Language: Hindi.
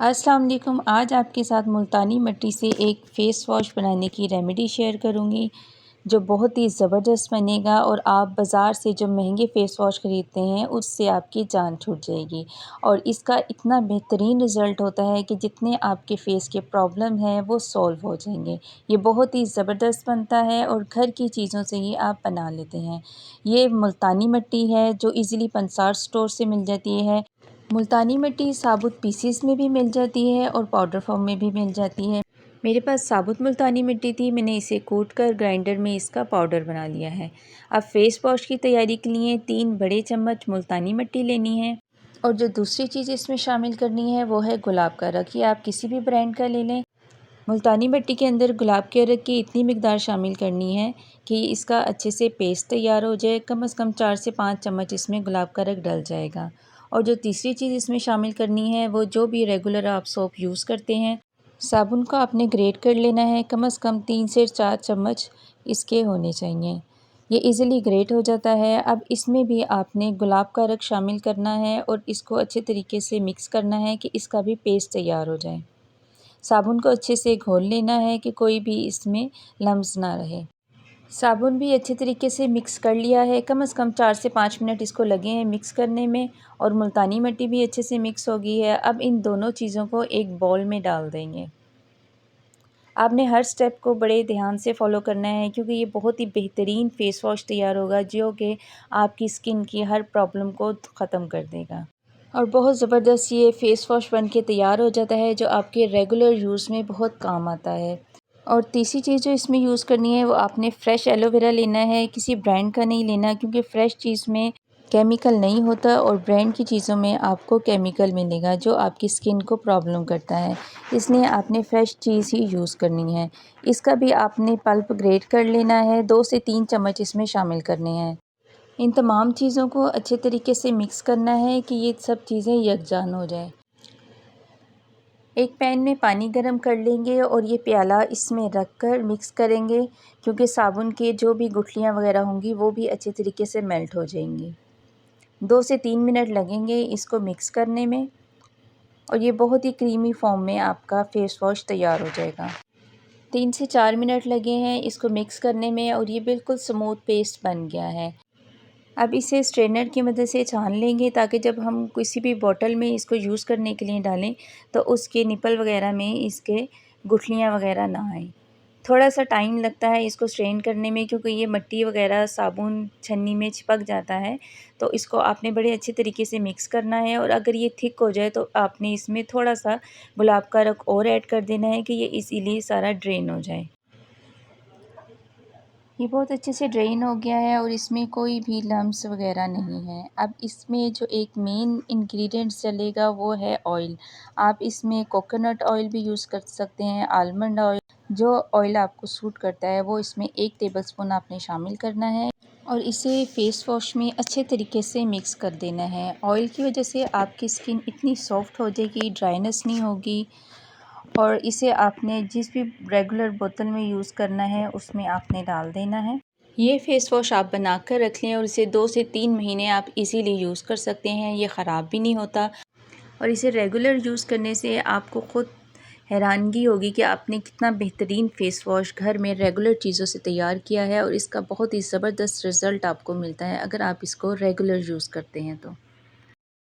अस्सलाम वालेकुम। आज आपके साथ मुल्तानी मिट्टी से एक फ़ेस वॉश बनाने की रेमेडी शेयर करूंगी जो बहुत ही ज़बरदस्त बनेगा और आप बाज़ार से जो महंगे फ़ेस वॉश ख़रीदते हैं उससे आपकी जान छूट जाएगी। और इसका इतना बेहतरीन रिज़ल्ट होता है कि जितने आपके फ़ेस के प्रॉब्लम हैं वो सॉल्व हो जाएंगे। ये बहुत ही ज़बरदस्त बनता है और घर की चीज़ों से ही आप बना लेते हैं। ये मुल्तानी मिट्टी है जो ईज़िली पंसार स्टोर से मिल जाती है। मुल्तानी मिट्टी साबुत पीसीस में भी मिल जाती है और पाउडर फॉर्म में भी मिल जाती है। मेरे पास साबुत मुल्तानी मिट्टी थी, मैंने इसे कूट कर ग्राइंडर में इसका पाउडर बना लिया है। अब फेस वॉश की तैयारी के लिए 3 बड़े चम्मच मुल्तानी मिट्टी लेनी है। और जो दूसरी चीज़ इसमें शामिल करनी है वो है गुलाब का रख। ये आप किसी भी ब्रांड का ले लें। मुल्तानी मिट्टी के अंदर गुलाब के अरक की इतनी मिकदार शामिल करनी है कि इसका अच्छे से पेस्ट तैयार हो जाए। कम से कम 4 से 5 चम्मच इसमें गुलाब का अरक डल जाएगा। और जो तीसरी चीज़ इसमें शामिल करनी है वो जो भी रेगुलर आप सोप यूज़ करते हैं, साबुन को आपने ग्रेट कर लेना है। कम से कम 3 से 4 चम्मच इसके होने चाहिए। ये इजीली ग्रेट हो जाता है। अब इसमें भी आपने गुलाब का अरक शामिल करना है और इसको अच्छे तरीके से मिक्स करना है कि इसका भी पेस्ट तैयार हो जाए। साबुन को अच्छे से घोल लेना है कि कोई भी इसमें लम्स ना रहे। साबुन भी अच्छे तरीके से मिक्स कर लिया है। कम से कम 4 से 5 मिनट इसको लगे हैं मिक्स करने में और मुल्तानी मिट्टी भी अच्छे से मिक्स हो गई है। अब इन दोनों चीज़ों को एक बाउल में डाल देंगे। आपने हर स्टेप को बड़े ध्यान से फॉलो करना है क्योंकि ये बहुत ही बेहतरीन फ़ेस वॉश तैयार होगा जो कि आपकी स्किन की हर प्रॉब्लम को ख़त्म कर देगा। और बहुत ज़बरदस्त ये फ़ेस वॉश बन के तैयार हो जाता है जो आपके रेगुलर यूज़ में बहुत काम आता है। और तीसरी चीज़ जो इसमें यूज़ करनी है वो आपने फ़्रेश एलोवेरा लेना है, किसी ब्रांड का नहीं लेना क्योंकि फ़्रेश चीज़ में केमिकल नहीं होता और ब्रांड की चीज़ों में आपको केमिकल मिलेगा जो आपकी स्किन को प्रॉब्लम करता है। इसलिए आपने फ़्रेश चीज़ ही यूज़ करनी है। इसका भी आपने पल्प ग्रेट कर लेना है, 2 से 3 चम्मच इसमें शामिल करने हैं। इन तमाम चीज़ों को अच्छे तरीके से मिक्स करना है कि ये सब चीज़ें यकजान हो जाए। एक पैन में पानी गरम कर लेंगे और ये प्याला इसमें रख कर मिक्स करेंगे क्योंकि साबुन के जो भी गुठलियाँ वगैरह होंगी वो भी अच्छे तरीके से मेल्ट हो जाएंगी। 2 से 3 मिनट लगेंगे इसको मिक्स करने में और ये बहुत ही क्रीमी फॉर्म में आपका फ़ेस वॉश तैयार हो जाएगा। 3 से 4 मिनट लगे हैं इसको मिक्स करने में और ये बिल्कुल स्मूथ पेस्ट बन गया है। अब इसे स्ट्रेनर की मदद से छान लेंगे ताकि जब हम किसी भी बॉटल में इसको यूज़ करने के लिए डालें तो उसके निपल वगैरह में इसके गुठलियाँ वगैरह ना आए। थोड़ा सा टाइम लगता है इसको स्ट्रेन करने में क्योंकि ये मिट्टी वगैरह साबुन छन्नी में चिपक जाता है। तो इसको आपने बड़े अच्छे तरीके से मिक्स करना है और अगर ये थिक हो जाए तो आपने इसमें थोड़ा सा गुलाब का रख और ऐड कर देना है कि ये इजीली सारा ड्रेन हो जाए। ये बहुत अच्छे से ड्रेन हो गया है और इसमें कोई भी लम्स वगैरह नहीं है। अब इसमें जो एक मेन इंग्रेडिएंट्स चलेगा वो है ऑयल। आप इसमें कोकोनट ऑयल भी यूज़ कर सकते हैं, आलमंड ऑयल, जो ऑयल आपको सूट करता है वो इसमें 1 टेबलस्पून आपने शामिल करना है और इसे फ़ेस वॉश में अच्छे तरीके से मिक्स कर देना है। ऑयल की वजह से आपकी स्किन इतनी सॉफ्ट हो जाएगी, ड्राइनेस नहीं होगी। और इसे आपने जिस भी रेगुलर बोतल में यूज़ करना है उसमें आपने डाल देना है। ये फ़ेस वॉश आप बना कर रख लें और इसे 2 से 3 महीने आप इजीली यूज़ कर सकते हैं। ये ख़राब भी नहीं होता और इसे रेगुलर यूज़ करने से आपको ख़ुद हैरानगी होगी कि आपने कितना बेहतरीन फ़ेस वॉश घर में रेगुलर चीज़ों से तैयार किया है और इसका बहुत ही ज़बरदस्त रिज़ल्ट आपको मिलता है अगर आप इसको रेगुलर यूज़ करते हैं तो।